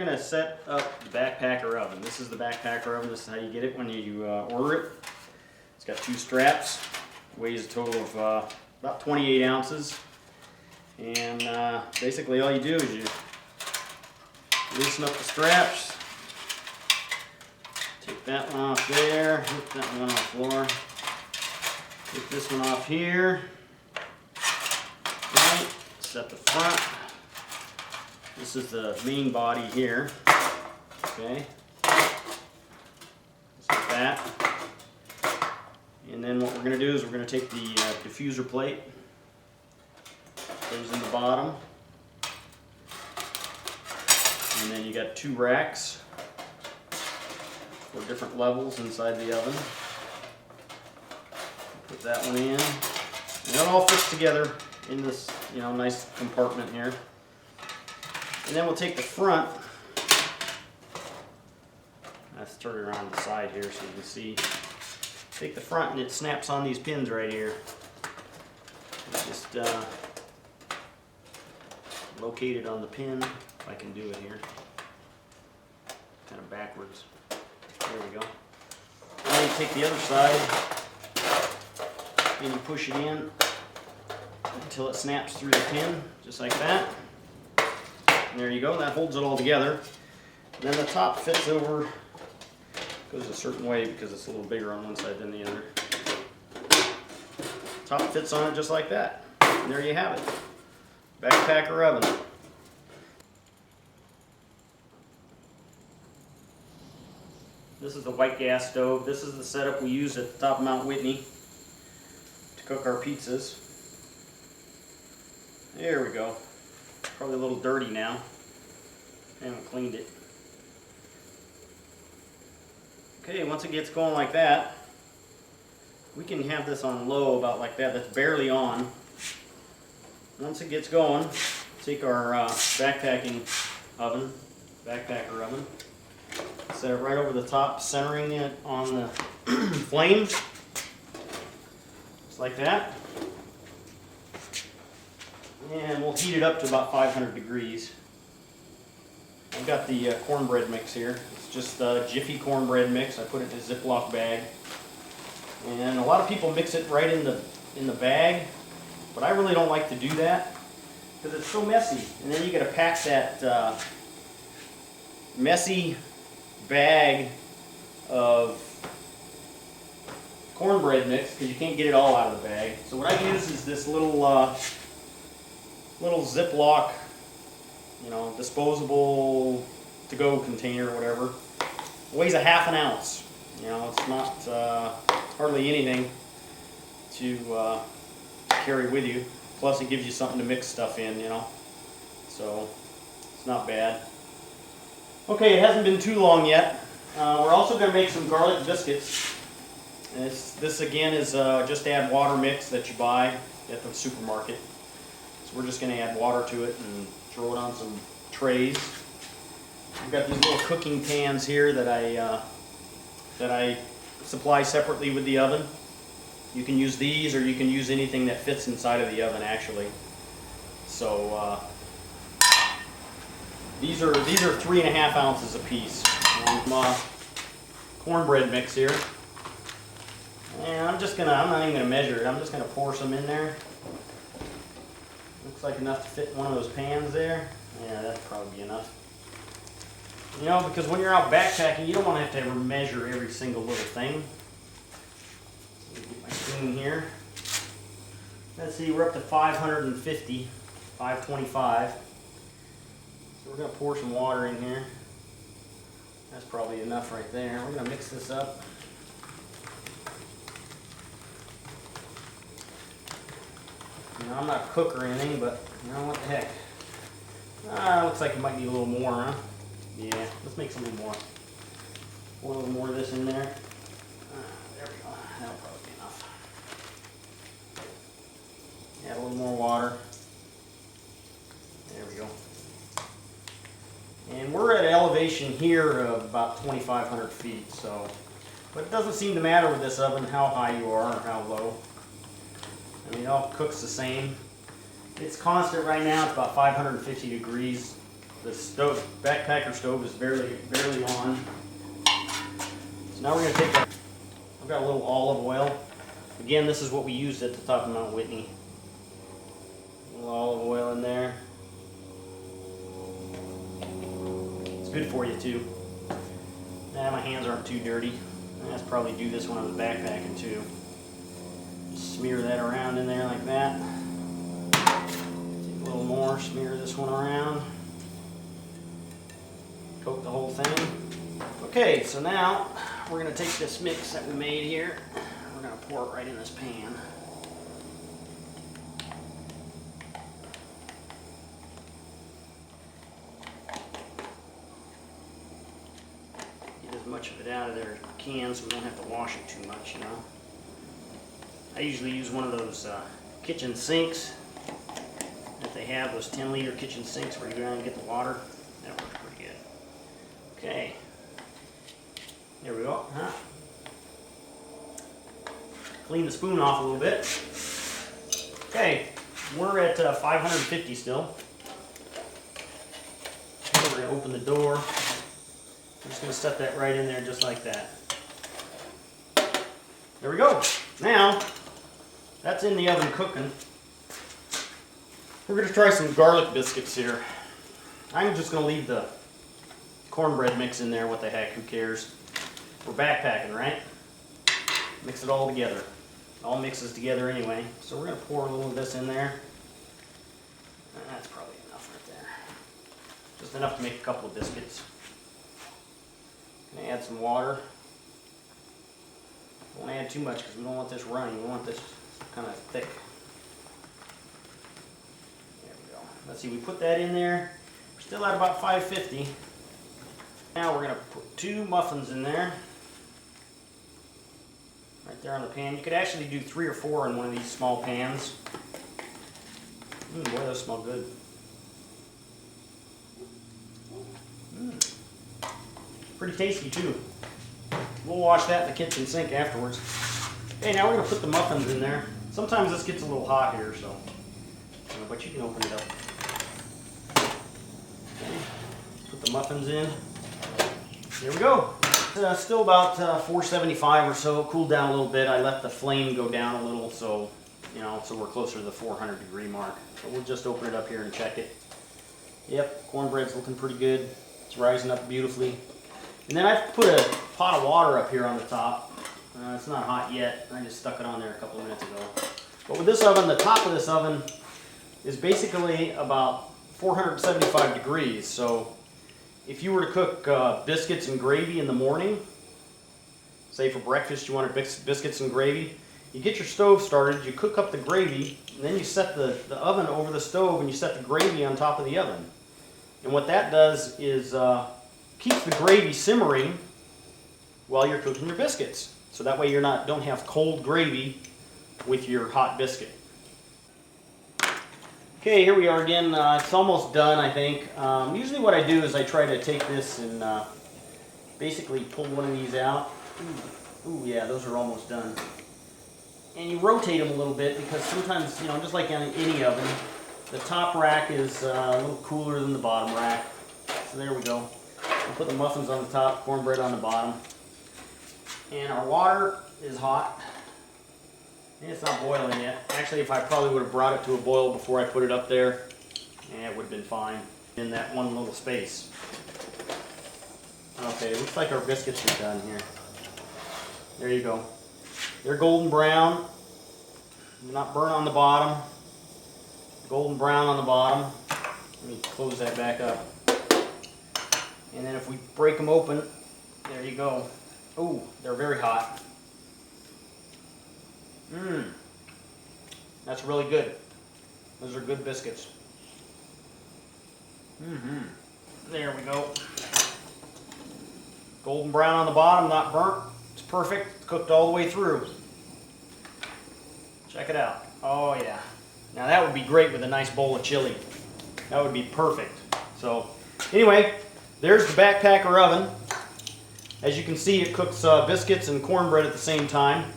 going to set up the backpacker oven. This is the backpacker oven. This is how you get it when you order it. It's got 2 straps. Weighs a total of about 28 ounces. And basically all you do is you loosen up the straps. Take that one off there. Hit that one off the floor. Get this one off here. Right. Set the front. This is the main body here. Okay. Just like that. And then what we're going to do is we're going to take the diffuser plate. Goes in the bottom. And then you got 2 racks for different levels inside the oven. Put that one in. And it all fits together in this, nice compartment here. And then we'll take the front. Let's turn it around the side here so you can see. Take the front and it snaps on these pins right here. Just locate it on the pin, if I can do it here. Kind of backwards. There we go. And then you take the other side and you push it in until it snaps through the pin, just like that. And there you go, that holds it all together. And then the top fits over, goes a certain way because it's a little bigger on one side than the other. Top fits on it just like that. And there you have it. Backpacker oven. This is the white gas stove. This is the setup we use at the top of Mount Whitney to cook our pizzas. There we go. Probably a little dirty now. I haven't cleaned it. Okay, once it gets going like that, we can have this on low about like that. That's barely on. Once it gets going, take our backpacker oven, set it right over the top, centering it on the flames, just like that. And we'll heat it up to about 500 degrees. I've got the cornbread mix here. It's just a Jiffy cornbread mix. I put it in a Ziploc bag. And a lot of people mix it right in the bag, but I really don't like to do that because it's so messy. And then you got to pack that messy bag of cornbread mix because you can't get it all out of the bag. So what I use is this little Ziploc, disposable to-go container or whatever. It weighs a ½ ounce. It's not hardly anything to carry with you. Plus it gives you something to mix stuff in, So it's not bad. Okay, it hasn't been too long yet. We're also going to make some garlic biscuits. And this again is just add water mix that you buy at the supermarket. So we're just going to add water to it and throw it on some trays. I've got these little cooking pans here that I supply separately with the oven. You can use these, or you can use anything that fits inside of the oven actually. So these are 3½ ounces a piece. Cornbread mix here. And I'm not even gonna measure it. I'm just gonna pour some in there. Looks like enough to fit in one of those pans there. Yeah, that'd probably be enough. Because when you're out backpacking, you don't want to have to measure every single little thing. Let me get my spoon here. Let's see, we're up to 550, 525. So we're going to pour some water in here. That's probably enough right there. We're going to mix this up. I'm not a cook or anything, but what the heck. Looks like it might need a little more, huh? Yeah, let's make some more. Pour a little more of this in there. There we go. That'll probably be enough. Add a little more water. There we go. And we're at an elevation here of about 2,500 feet, so. But it doesn't seem to matter with this oven how high you are or how low. I mean, it all cooks the same. It's constant right now. It's about 550 degrees The stove, backpacker stove is barely on. So now we're going to take that. I've got a little olive oil. Again, this is what we used at the top of Mount Whitney. A little olive oil in there. It's good for you too. Nah, my hands aren't too dirty. I should probably do this when I was backpacking too. Just smear that around in there like that. Take a little more, smear this one around. Coat the whole thing. Okay, so now we're going to take this mix that we made here. We're going to pour it right in this pan. Get as much of it out of there as we can so we don't have to wash it too much, you know. I usually use one of those kitchen sinks that they have, those 10-liter kitchen sinks where you go down and get the water. That works pretty good. Okay. There we go. Clean the spoon off a little bit. Okay, we're at 550 still. We're going to open the door. I'm just going to set that right in there just like that. There we go. Now, that's in the oven cooking. We're going to try some garlic biscuits here. I'm just going to leave the cornbread mix in there. What the heck, who cares? We're backpacking, right? Mix it all together. It all mixes together anyway. So we're going to pour a little of this in there. That's probably enough right there. Just enough to make a couple of biscuits. Gonna add some water. Don't add too much because we don't want this runny. We want this kind of thick. There we go. Let's see, we put that in there. We're still at about 550. Now we're going to put 2 muffins in there. Right there on the pan. You could actually do 3 or 4 in one of these small pans. Boy, those smell good. Pretty tasty too. We'll wash that in the kitchen sink afterwards. Okay, now we're going to put the muffins in there. Sometimes this gets a little hot here, so but you can open it up. Okay. Put the muffins in. There we go. Still about 475 or so. Cooled down a little bit. I let the flame go down a little, so so we're closer to the 400-degree mark. So we'll just open it up here and check it. Yep, cornbread's looking pretty good. It's rising up beautifully. And then I've put a pot of water up here on the top. It's not hot yet. I just stuck it on there a couple of minutes ago. But with this oven, the top of this oven is basically about 475 degrees. So if you were to cook biscuits and gravy in the morning, say for breakfast you wanted biscuits and gravy, you get your stove started, you cook up the gravy, and then you set the oven over the stove and you set the gravy on top of the oven. And what that does is keeps the gravy simmering while you're cooking your biscuits. So that way you don't have cold gravy with your hot biscuit. Okay, here we are again. It's almost done, I think. Usually what I do is I try to take this and basically pull one of these out. Ooh, yeah, those are almost done. And you rotate them a little bit because sometimes, just like on any oven, the top rack is a little cooler than the bottom rack. So there we go. We'll put the muffins on the top, cornbread on the bottom. And our water is hot. And it's not boiling yet. Actually, if I probably would have brought it to a boil before I put it up there, it would have been fine in that one little space. Okay, looks like our biscuits are done here. There you go. They're golden brown. Not burnt on the bottom. Golden brown on the bottom. Let me close that back up. And then if we break them open, there you go. Oh, they're very hot. That's really good. Those are good biscuits. There we go. Golden brown on the bottom, not burnt. It's perfect. It's cooked all the way through. Check it out. Oh yeah. Now that would be great with a nice bowl of chili. That would be perfect. So anyway, there's the backpacker oven. As you can see, it cooks biscuits and cornbread at the same time.